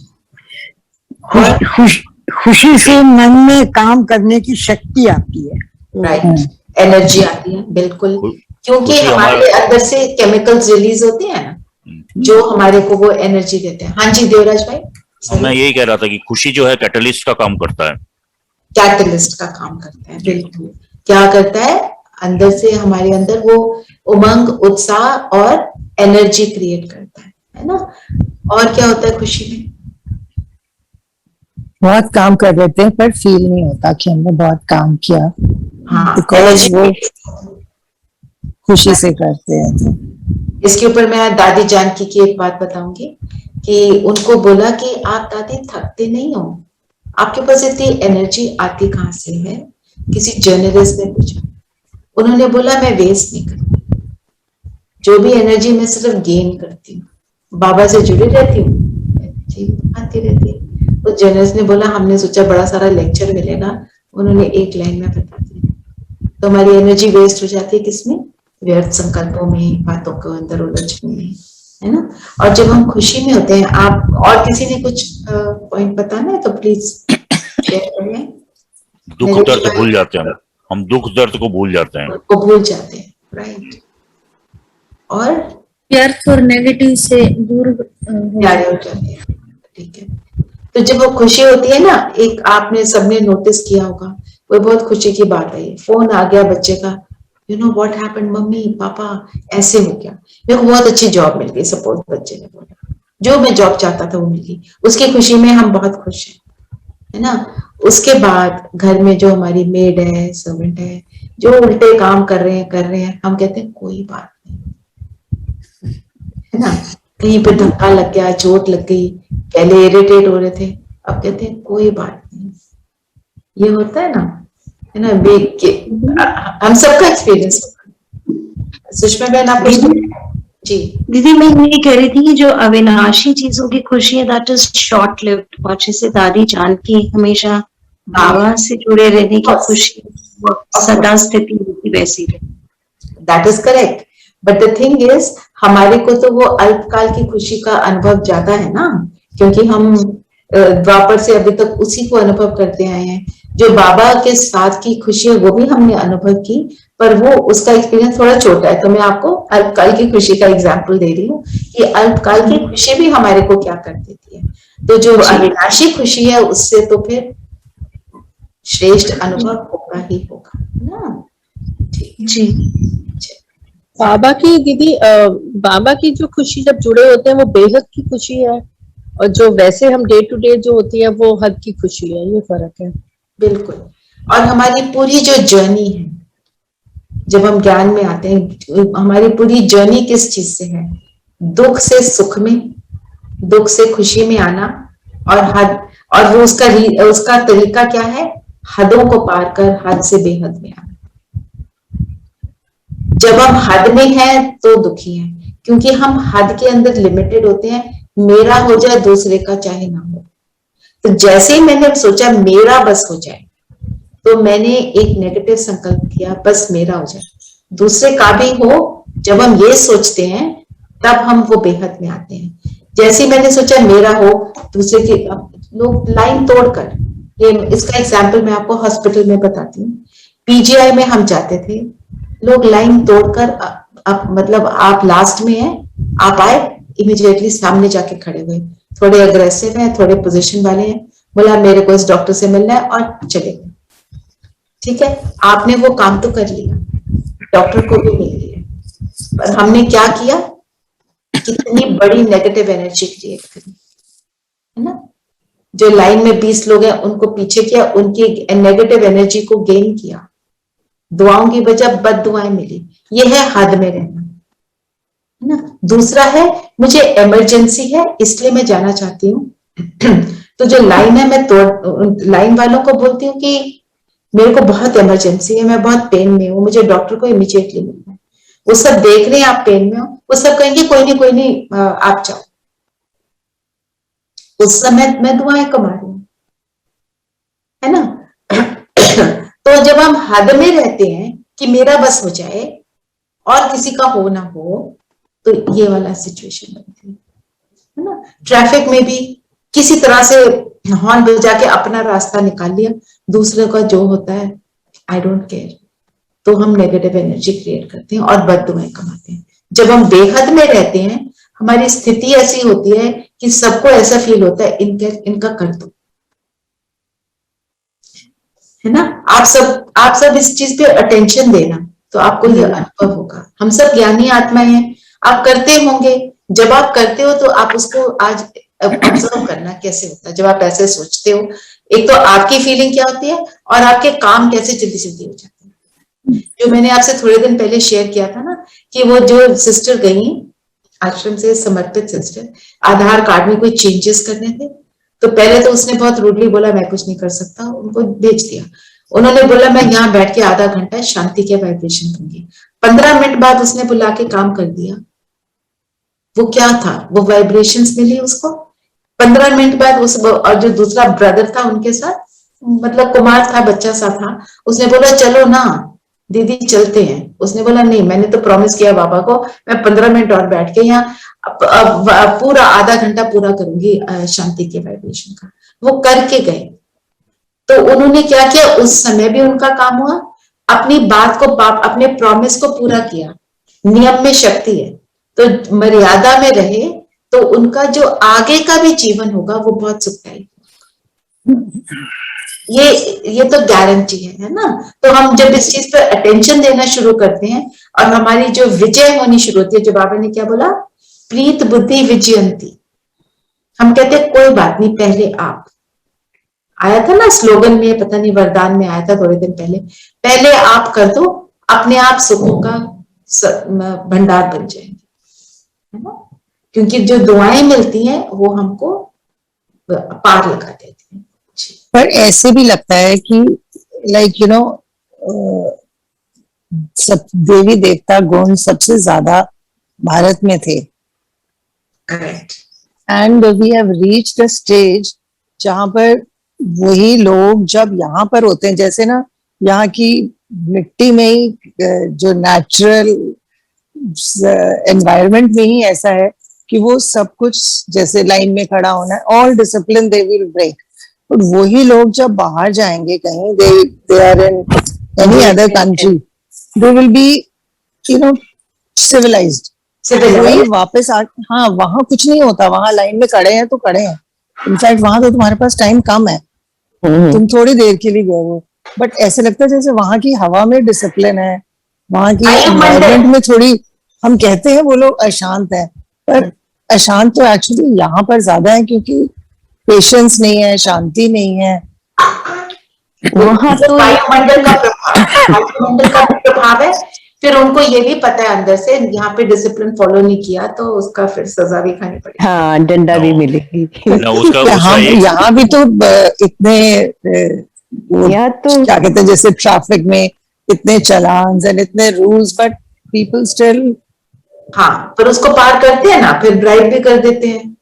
खुशी से मन में काम करने की शक्ति आती है। राइट, एनर्जी आती है, बिल्कुल। क्योंकि हमारे अंदर से केमिकल्स रिलीज होते हैं ना, जो हमारे को वो एनर्जी देते हैं। हाँ जी देवराज भाई। मैं यही कह रहा था कि खुशी जो है कैटलिस्ट का काम करता है। कैटलिस्ट का काम करता है, बिल्कुल। क्या करता है, अंदर से हमारे अंदर वो उमंग, उत्साह और एनर्जी क्रिएट करता है ना। और क्या होता है खुशी में? बहुत काम कर लेते हैं पर फील नहीं होता कि हमने बहुत काम किया, हाँ, बिकॉज वो energy- खुशी से करते हैं तो। इसके ऊपर मैं दादी जानकी की एक बात बताऊंगी कि उनको बोला कि आप दादी थकते नहीं हो, आपके पास इतनी एनर्जी आती कहाँ से है, किसी जर्नलिस्ट ने पूछा। उन्होंने बोला मैं वेस्ट नहीं करती, जो भी एनर्जी मैं सिर्फ गेन करती हूँ, बाबा से जुड़े रहती हूँ, एनर्जी आती रहती है। तो जर्नलिस्ट ने बोला हमने सोचा बड़ा सारा लेक्चर मिलेगा, उन्होंने एक लाइन में बता दिया। तो हमारी एनर्जी वेस्ट हो जाती है किसमें, व्यर्थ संकल्पों में, बातों को अंदर उलझने में, है ना। और जब हम खुशी में होते हैं, आप और किसी ने कुछ पॉइंट बताना है तो प्लीज शेयर करें। दुख दर्द भूल जाते हैं हम दुख दर्द को भूल जाते हैं, को भूल जाते हैं, राइट। और व्यर्थ और नेगेटिव से दूर हो प्यारे हो जाते हैं, ठीक है। तो जब वो खुशी होती है ना, एक आपने सबने नोटिस किया होगा, वो बहुत खुशी की बात है, फोन आ गया बच्चे का, you know what happened mummy papa, ऐसे हो गया, मेरे को बहुत अच्छी जॉब मिल गई, सपोज बच्चे ने बोला, जो मैं जॉब चाहता था वो मिल गई, उसकी खुशी में हम बहुत खुश हैं, है ना। उसके बाद घर में जो हमारी मेड है, सर्वेंट है, जो उल्टे काम कर रहे हैं, हम कहते हैं कोई बात नहीं, है ना। कहीं पे धक्का लग गया, चोट लग गई, पहले इरिटेट हो रहे थे, अब कहते हैं कोई बात नहीं। ये होता है ना, है ना। हम सबका एक्सपीरियंस होगा। सुषमा बहन आप जी। दीदी मैं ये कह रही थी कि जो अविनाशी चीजों की खुशी है दैट इज शॉर्ट लिव्ड, और जैसे दादी जानकी हमेशा बाबा से जुड़े रहने की खुशी वो सदा स्थिति होती वैसी रहे। That is correct, but the thing is हमारे को तो वो अल्पकाल की खुशी का अनुभव ज्यादा है ना, क्योंकि हम द्वापर से अभी तक उसी को अनुभव करते आए हैं। जो बाबा के साथ की खुशी है वो भी हमने अनुभव की, पर वो उसका एक्सपीरियंस थोड़ा छोटा है। तो मैं आपको अल्पकाल की खुशी का एग्जाम्पल दे रही हूँ कि अल्पकाल की खुशी भी हमारे को क्या कर देती है। तो जो अविनाशी खुशी है उससे तो फिर श्रेष्ठ अनुभव होगा ही होगा ना। जी बाबा की दीदी बाबा की जो खुशी जब जुड़े होते हैं वो बेहद की खुशी है, और जो वैसे हम डे टू डे जो होती है वो हद की खुशी है, ये फर्क है। बिल्कुल। और हमारी पूरी जो जर्नी है, जब हम ज्ञान में आते हैं, हमारी पूरी जर्नी किस चीज से है, दुख से सुख में, दुख से खुशी में आना, और हद, और वो उसका तरीका क्या है, हदों को पार कर हद से बेहद में आना। जब हम हद में हैं तो दुखी हैं, क्योंकि हम हद के अंदर लिमिटेड होते हैं, मेरा हो जाए दूसरे का चाहे ना हो। तो जैसे ही मैंने सोचा मेरा बस हो जाए, तो मैंने एक नेगेटिव संकल्प किया, बस मेरा हो जाए, दूसरे का भी हो। जब हम ये सोचते हैं तब हम वो बेहद में आते हैं। जैसे ही मैंने सोचा मेरा हो, दूसरे की, लोग लाइन तोड़कर, ये इसका एग्जाम्पल मैं आपको हॉस्पिटल में बताती हूँ। पीजीआई में हम जाते थे, लोग लाइन तोड़कर, मतलब आप लास्ट में हैं, आप आए, इमीडिएटली सामने जाके खड़े हुए, थोड़े अग्रेसिव हैं, थोड़े पोजीशन वाले हैं, बोला मेरे को इस डॉक्टर से मिलना है, और चले गए। ठीक है, आपने वो काम तो कर लिया, डॉक्टर को भी मिल लिया, पर हमने क्या किया, कितनी बड़ी नेगेटिव एनर्जी क्रिएट करी, है ना। जो लाइन में 20 लोग हैं उनको पीछे किया, उनकी नेगेटिव एनर्जी को गेन किया, दुआओं की बजाय बद दुआएं मिली। ये है हद में रहना, है ना। दूसरा है मुझे इमरजेंसी है इसलिए मैं जाना चाहती हूँ तो जो लाइन है, मैं लाइन वालों को बोलती हूँ कि मेरे को बहुत इमरजेंसी है, मैं बहुत पेन में हूँ, मुझे डॉक्टर को इमीडिएटली मिलना है। वो सब देख रहे हैं आप पेन में हो, वो सब कहेंगे कोई नहीं आप जाओ। उस समय मैं दुआएं कमा रही हूँ, है ना तो जब हम हद में रहते हैं कि मेरा बस हो जाए और किसी का हो ना हो, तो ये वाला सिचुएशन बनती है ना। ट्रैफिक में भी किसी तरह से हॉर्न बजा के अपना रास्ता निकाल लिया, दूसरे का जो होता है आई डोंट केयर, तो हम नेगेटिव एनर्जी क्रिएट करते हैं और बददुआएं कमाते हैं। जब हम बेहद में रहते हैं, हमारी स्थिति ऐसी होती है कि सबको ऐसा फील होता है इनका कर दो, है ना। आप सब इस चीज पे अटेंशन देना, तो आपको ये अनुभव होगा। हम सब ज्ञानी आत्मा हैं, आप करते होंगे। जब आप करते हो तो आप उसको आज ऑब्जर्व करना कैसे होता है। जब आप ऐसे सोचते हो एक तो आपकी फीलिंग क्या होती है और आपके काम कैसे जल्दी जल्दी हो जाते हैं। जो मैंने आपसे थोड़े दिन पहले शेयर किया था ना कि वो जो सिस्टर गई आश्रम से, समर्पित सिस्टर, आधार कार्ड में कोई चेंजेस करने थे, तो पहले तो उसने बहुत रूडली बोला मैं कुछ नहीं कर सकता, उनको भेज दिया। उन्होंने बोला मैं यहाँ बैठ के आधा घंटा शांति के वाइब्रेशन दूंगी। 15 मिनट बाद उसने बुला के काम कर दिया। वो क्या था, वो वाइब्रेशंस मिली उसको। 15 मिनट बाद उस, और जो दूसरा ब्रदर था उनके साथ, मतलब कुमार था, बच्चा सा था, उसने बोला चलो ना दीदी चलते हैं। उसने बोला नहीं, मैंने तो प्रॉमिस किया बाबा को मैं 15 मिनट और बैठ के यहाँ पूरा आधा घंटा पूरा करूंगी शांति के वाइब्रेशन का। वो करके गए। तो उन्होंने क्या किया, उस समय भी उनका काम हुआ, अपनी बात को, अपने प्रॉमिस को पूरा किया। नियम में शक्ति है, तो मर्यादा में रहे तो उनका जो आगे का भी जीवन होगा वो बहुत सुखदायी। ये तो गारंटी है ना। तो हम जब इस चीज पर अटेंशन देना शुरू करते हैं और हमारी जो विजय होनी शुरू होती है, जो बाबा ने क्या बोला, प्रीत बुद्धि विजयंती। हम कहते हैं कोई बात नहीं, पहले आप, आया था ना स्लोगन में, पता नहीं वरदान में आया था थोड़े दिन पहले, पहले आप कर दो, अपने आप सुखों का भंडार बन जाएंगे, है ना। क्योंकि जो दुआएं मिलती हैं वो हमको पार लगा देती हैं। पर ऐसे भी लगता है कि लाइक यू नो सब देवी देवता गुण सबसे ज्यादा भारत में थे, correct. And we have reached a stage जहां पर वही लोग जब यहाँ पर होते हैं, जैसे ना यहाँ की मिट्टी में ही जो नेचुरल एनवायरनमेंट में ही ऐसा है कि वो सब कुछ, जैसे लाइन में खड़ा होना है, all discipline they will break. But वही लोग जब बाहर जाएंगे कहीं, they are in any other country, they will be you know civilised. वही वापस आ, हाँ वहां कुछ नहीं होता, वहां लाइन में खड़े हैं तो खड़े हैं। इनफैक्ट वहां तो तुम्हारे पास टाइम कम है, तुम थोड़ी देर के लिए गए हो, बट ऐसे लगता है जैसे वहां की हवा में डिसिप्लिन है, वहां की एनवायरमेंट में थोड़ी, हम कहते हैं वो लोग अशांत है, पर अशांत तो एक्चुअली यहाँ पर ज्यादा है, क्योंकि पेशेंस नहीं है, शांति नहीं है वहां तो। वायुमंडल का प्रभाव है। फिर उनको ये भी पता है अंदर से, यहाँ पे डिसिप्लिन फॉलो नहीं किया तो उसका फिर सजा भी खानी पड़ेगी। हाँ, डंडा भी मिलेगी। यहाँ भी तो इतने यहाँ तो क्या कहते हैं, जैसे ट्रैफिक में इतने चालान एंड इतने रूल्स, बट पीपल स्टिल, हाँ, पर उसको पार करते हैं ना, फिर ड्राइव भी कर देते हैं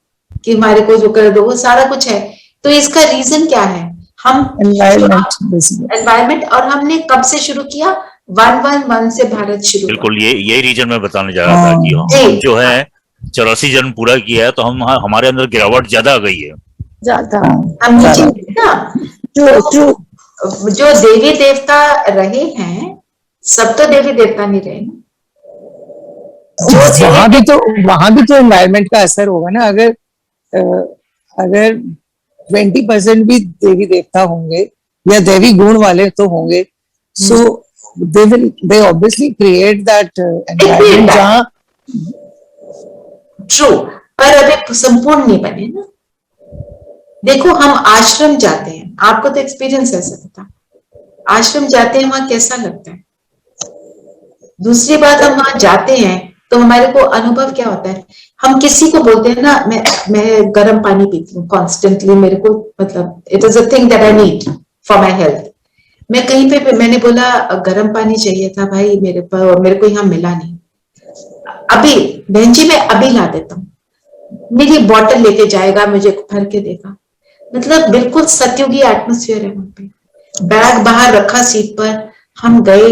कि हमारे को जो कर दो, वो सारा कुछ है। तो इसका रीजन क्या है, हम एनवायरमेंट, और हमने कब से शुरू किया, 111 से भारत शुरू। बिल्कुल, यही रीजन मैं बताने जा रहा था कि हम जो है 84 जन्म पूरा किया है, तो हम हमारे अंदर गिरावट ज्यादा आ गई है, ज्यादा। हम नीचे ना, जो देवी देवता रहे हैं, सब तो देवी देवता नहीं रहे ना। वहां भी तो एनवायरमेंट का असर होगा ना। अगर 20% भी देवी देवता होंगे या देवी गुण वाले तो होंगे, सो they obviously create that environment जहां, ट्रू, पर अभी संपूर्ण नहीं बने ना। देखो हम आश्रम जाते हैं, आपको तो एक्सपीरियंस ऐसा था, आश्रम जाते हैं वहां कैसा लगता है। दूसरी बात, हम वहां जाते हैं तो हमारे को अनुभव क्या होता है, हम किसी को बोलते हैं ना, मैं गर्म पानी पीती हूँ कॉन्स्टेंटली, मेरे को मतलब it is a thing that I need for my health. मैं कहीं पे मैंने बोला गर्म पानी चाहिए था भाई मेरे पर, और मेरे को यहाँ मिला नहीं। अभी बहन जी मैं अभी ला देता हूँ, मेरी बॉटल लेके जाएगा, मुझे भर के देगा। मतलब बिल्कुल सत्युगी एटमोस्फियर है वहां पे। बैग बाहर रखा सीट पर, हम गए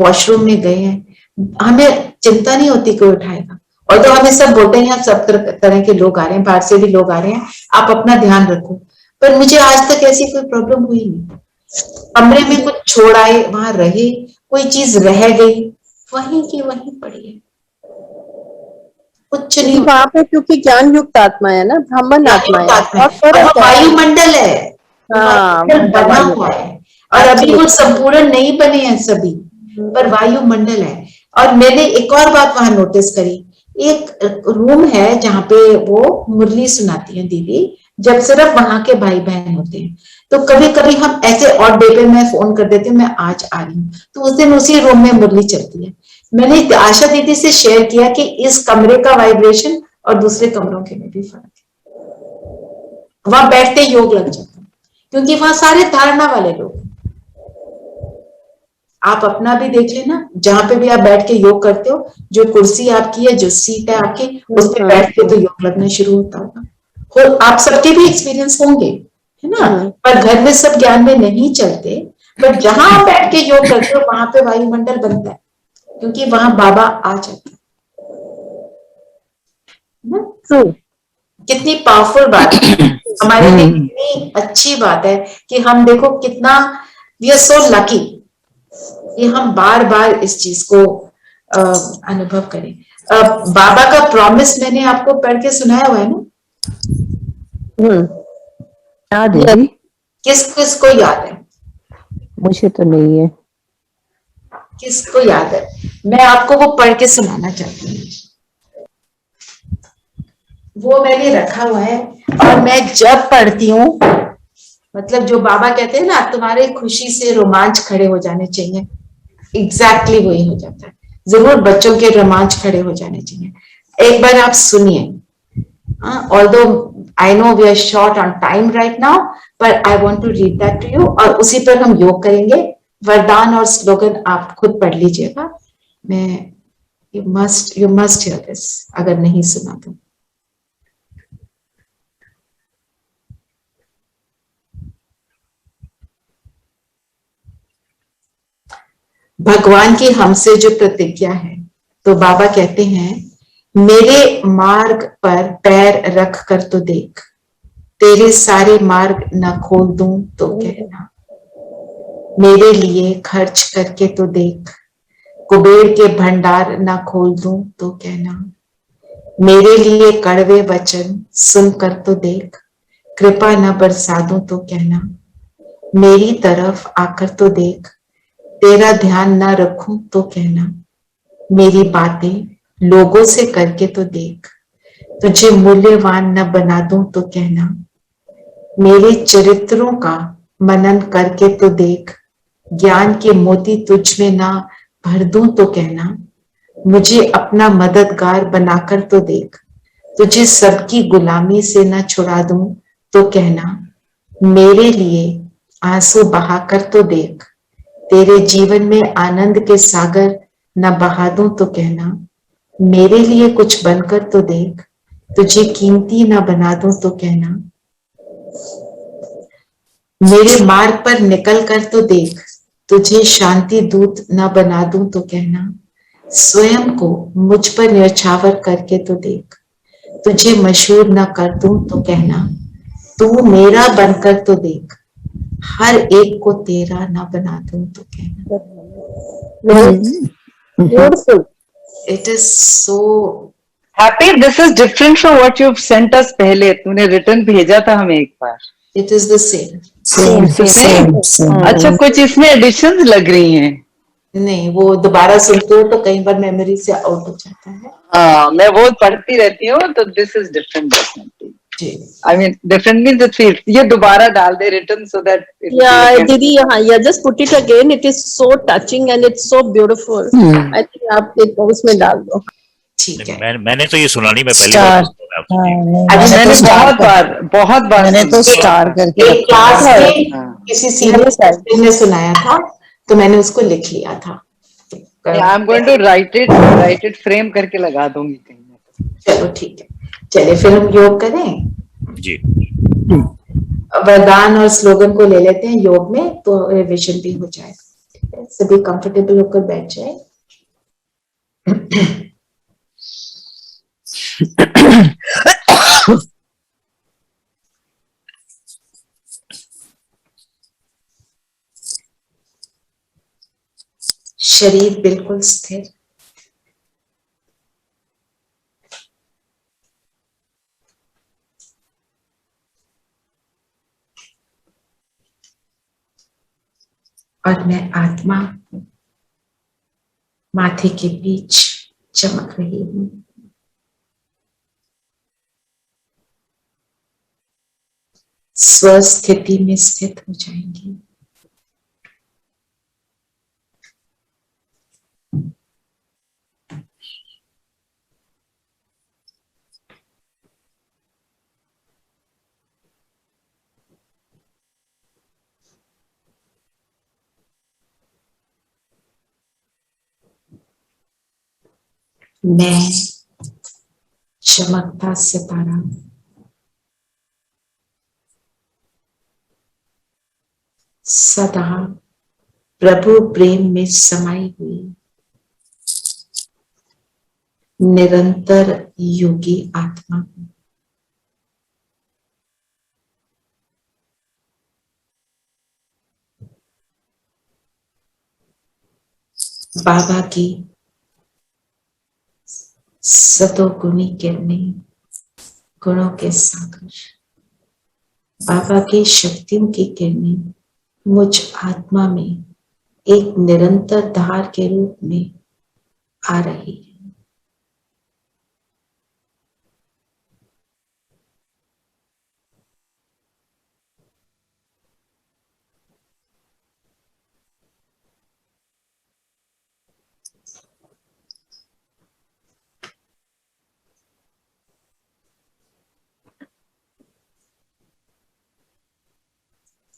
वॉशरूम में गए हैं, हमें चिंता नहीं होती कोई उठाएगा। और तो हमें सब बोलते हैं यहाँ सब तरह के लोग आ रहे हैं, बाहर से भी लोग आ रहे हैं, आप अपना ध्यान रखो। पर मुझे आज तक ऐसी कोई प्रॉब्लम हुई नहीं। कमरे में कुछ छोड़ आए, वहां रहे, कोई चीज रह गई, वहीं की वहीं पड़ी है, कुछ नहीं वहां पे, क्योंकि ज्ञान युक्त आत्मा है ना, ब्राह्मण आत्मा है, और वायुमंडल है, हाँ, बना हुआ है। और अभी वो संपूर्ण नहीं बने हैं सभी, पर वायुमंडल है। और मैंने एक और बात वहां नोटिस करी, एक रूम है जहाँ पे वो मुरली सुनाती है दीदी, जब सिर्फ वहां के भाई बहन होते हैं। तो कभी कभी हम ऐसे ऑड डे पे मैं फोन कर देती हूँ मैं आज आ रही हूँ, तो उस दिन उसी रूम में मुरली चलती है। मैंने आशा दीदी से शेयर किया कि इस कमरे का वाइब्रेशन और दूसरे कमरों के में भी फर्क है। वहां बैठते योग लग जाता है, क्योंकि वहां सारे धारणा वाले लोग हैं। आप अपना भी देख लेना, जहां पे भी आप बैठ के योग करते हो, जो कुर्सी आपकी है, जो सीट है आपकी, उस पर बैठ के तो योग लगना शुरू होता होगा। आप सबके भी एक्सपीरियंस होंगे, है ना? पर घर में सब ज्ञान में नहीं चलते, पर जहां आप बैठ के योग करते हो वहां पे वायुमंडल बनता है, क्योंकि वहां बाबा आ जाते हैं। कितनी पावरफुल बात है हमारे लिए, कितनी अच्छी बात है कि हम देखो कितना वी आर सो लकी कि हम बार बार इस चीज को अनुभव करें। बाबा का प्रॉमिस मैंने आपको पढ़ के सुनाया हुआ है ना? याद है जी? किस किस को याद है? मुझे तो नहीं है। किसको याद है? मैं आपको वो पढ़ के सुनाना चाहती हूँ। वो मैंने रखा हुआ है, और मैं जब पढ़ती हूँ, मतलब जो बाबा कहते हैं ना, तुम्हारे खुशी से रोमांच खड़े हो जाने चाहिए, एग्जैक्टली वही हो जाता है। जरूर बच्चों के रोमांच खड़े हो जाने चाहिए। एक बार आप सुनिए। Although I know we are short on time right now, पर I want to read that to you, और उसी पर हम योग करेंगे। वरदान और स्लोगन आप खुद पढ़ लीजिएगा। मैं यू मस्ट हियर दिस, अगर नहीं सुना तो। भगवान की हमसे जो प्रतिज्ञा है, तो बाबा कहते हैं, मेरे मार्ग पर पैर रख कर तो देख, तेरे सारे मार्ग न खोल दूं तो कहना, मेरे लिए खर्च करके तो देख, कुबेर के भंडार न खोल दूं तो कहना, मेरे लिए कड़वे वचन सुनकर तो देख, कृपा न बरसा दूं तो कहना, मेरी तरफ आकर तो देख, तेरा ध्यान न रखूं तो कहना, मेरी बातें लोगों से करके तो देख, तुझे मूल्यवान न बना दूं तो कहना, मेरे चरित्रों का मनन करके तो देख, ज्ञान के मोती तुझ में ना भर दूं तो कहना, मुझे अपना मददगार बनाकर तो देख, तुझे सबकी गुलामी से न छुड़ा दूं तो कहना, मेरे लिए आंसू बहाकर तो देख, तेरे जीवन में आनंद के सागर न बहा दूं तो कहना, मेरे लिए कुछ बनकर तो देख, तुझे कीमती न बना दूं तो कहना, मेरे मार्ग पर निकल कर तो देख, तुझे शांति दूत न बना दूं तो कहना, स्वयं को मुझ पर न्यौछावर करके तो देख, तुझे मशहूर न कर दूं तो कहना, तू मेरा बनकर तो देख, हर एक को तेरा न बना दूं तो कहना। Beautiful. It is so Happy, this is different from what you've sent us पहले, तूने रिटर्न भेजा था हमें एक बार। it is the same. same. अच्छा, कुछ इसमें एडिशंस लग रही हैं। नहीं, वो दोबारा सुनते हो तो कई बार मेमोरी से आउट हो जाता है। हाँ, मैं वो पढ़ती रहती हूँ, तो this is different definitely. I mean, different means it's ये दोबारा डाल दे written so that Yeah, दीदी, yeah, just put it again. It is so touching and it's so beautiful. I think आप एक उसमें डाल दो। ठीक है। मैंने तो ये सुना नहीं, मैं पहली स्टार, बार मैंने तो बहुत बार मैंने तो स्टार करके एक क्लास रखा है। में किसी सीनियर ने सुनाया था, तो मैंने उसको लिख लिया था। I am going to write it frame करके लगा दूंगी कहीं। चलो ठीक है, चलिए फिर हम योग करें। जी। वरदान और स्लोगन को ले लेते हैं योग में, तो रिविजन भी हो जाएगा। ठीक है, सभी कंफर्टेबल होकर बैठ जाए। शरीर बिल्कुल स्थिर, और मैं आत्मा माथे के बीच चमक रही हूं। स्वस्थिति में स्थित हो जाएंगी। मैं चमकता सितारा सदा प्रभु प्रेम में समाई हुई निरंतर योगी आत्मा हूं। बाबा की सतोगुणी किरणें, गुणों के सागर, बाबा की शक्तियों की किरणें मुझ आत्मा में एक निरंतर धार के रूप में आ रही है।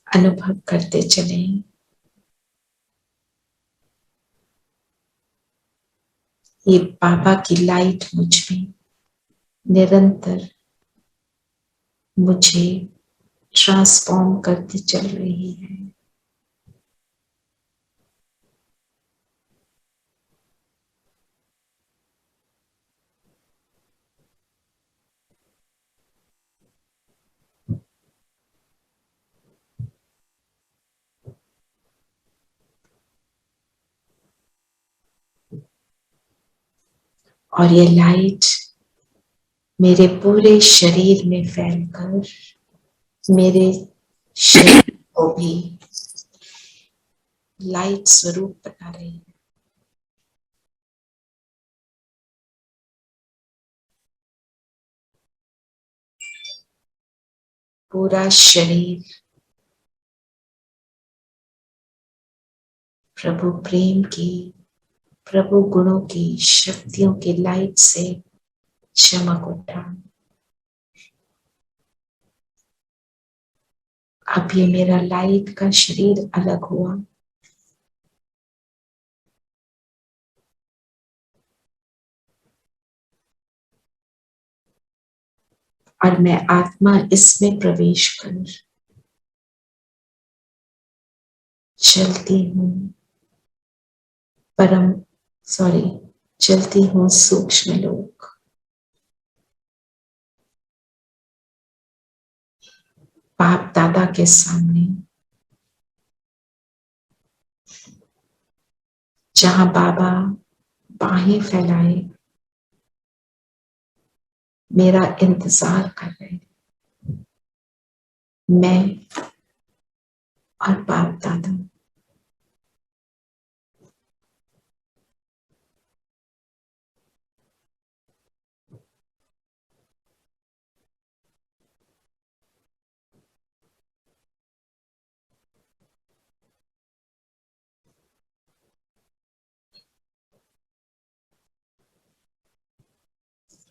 अनुभव करते चले ये बाबा की लाइट मुझ में निरंतर मुझे ट्रांसफॉर्म करती चल रही है। और ये लाइट मेरे पूरे शरीर में फैलकर मेरे शरीर को भी लाइट स्वरूप बना रही है। पूरा शरीर प्रभु प्रेम की, प्रभु गुणों की, शक्तियों की लाइट से चमक उठा। अब ये मेरा लाइट का शरीर अलग हुआ। और मैं आत्मा इसमें प्रवेश कर चलती हूँ चलती हूँ सूक्ष्म लोक। बाप दादा के सामने, जहां बाबा बाहें फैलाए मेरा इंतजार कर रहे हैं। मैं और बाप दादा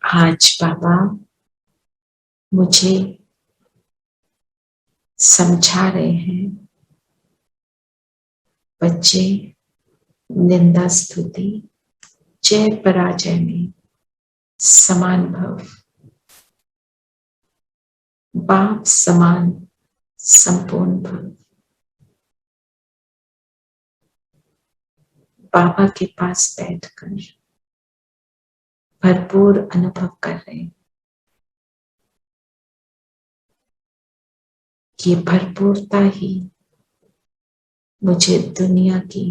आज बाबा मुझे समझा रहे हैं, बच्चे निंदा स्तुति जय पराजय में समान भव, बाप समान संपूर्ण भव। बाबा के पास बैठकर भरपूर अनुभव कर रहे हैं कि भरपूरता ही मुझे दुनिया की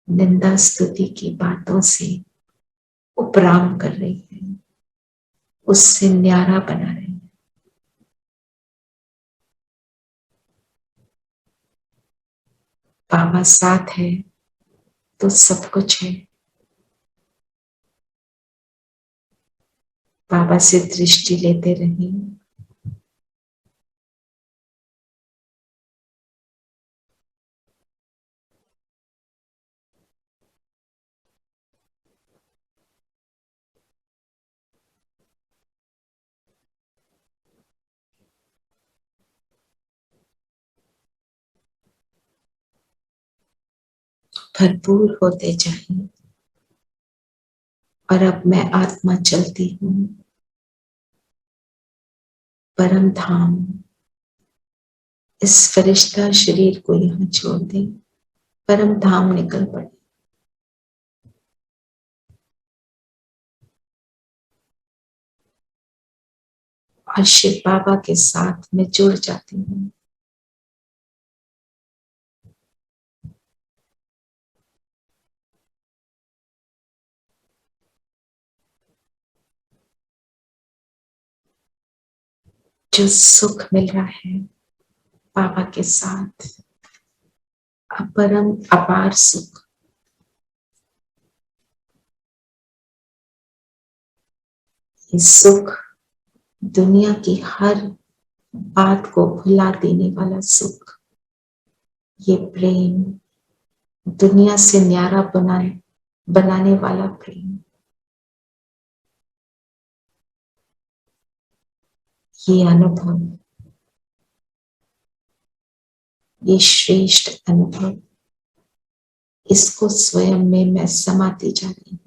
निंदा स्तुति की बातों से उपराम कर रही है, उससे न्यारा बना रही है। बाबा साथ है तो सब कुछ है। बाबा से दृष्टि लेते रहिए, भरपूर होते जाएं। और अब मैं आत्मा चलती हूँ परम धाम। इस फरिश्ता शरीर को यहाँ छोड़ दें, परम धाम निकल पड़े। और शिव बाबा के साथ मैं जुड़ जाती हूँ। जो सुख मिल रहा है बाबा के साथ, अपरम अपार सुख, ये सुख दुनिया की हर बात को भुला देने वाला सुख, ये प्रेम दुनिया से न्यारा बनाने वाला प्रेम, ये अनुभव, ये श्रेष्ठ अनुभव, इसको स्वयं में मैं समाती जा रही हूँ।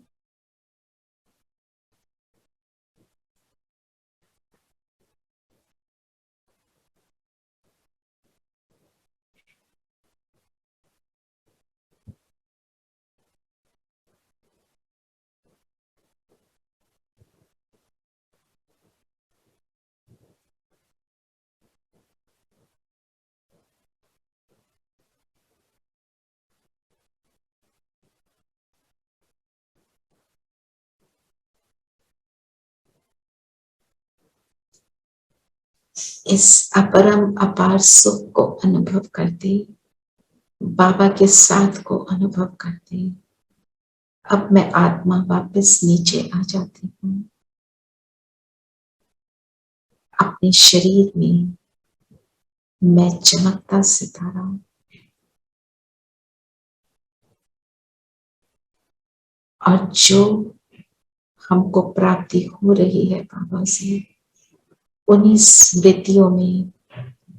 इस अपरम अपार सुख को अनुभव करते, बाबा के साथ को अनुभव करते, अब मैं आत्मा वापस नीचे आ जाती हूँ। अपने शरीर में मैं चमकता सितारा, और जो हमको प्राप्ति हो रही है बाबा से, उन्हीं स्मृतियों में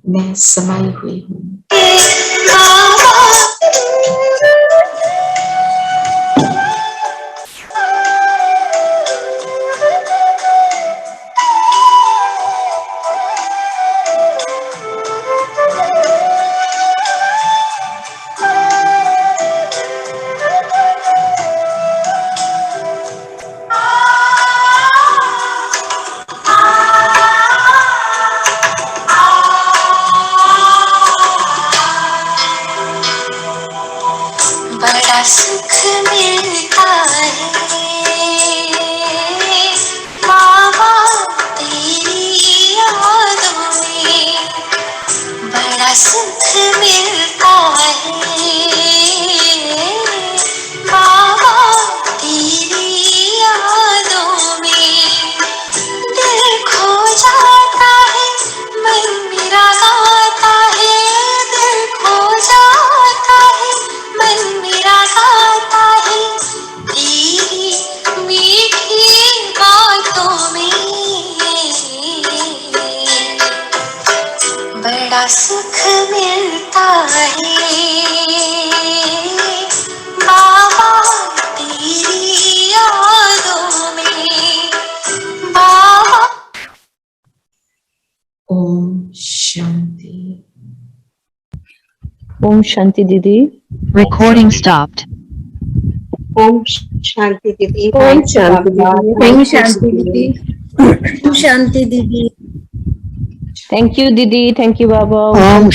मैं समाई हुई हूँ। बड़ा सुख मिलता है बाबा तेरी यादों में, बड़ा सुख मिलता है बाबा तेरी यादों में। दिल खो जाता है, मन मेरा गाता है, दिल खो जाता है, मन मेरा गाता है तेरी मीठी बातों में। बड़ा सुख मिलता है बाबा तेरी यादों में, बाबा। ओम शांति। ओम शांति दीदी। Recording stopped. ओम शांति दीदी। ओम शांति दीदी। ओम शांति दीदी। ओम शांति दीदी। थैंक यू दीदी, थैंक यू बाबा। ओम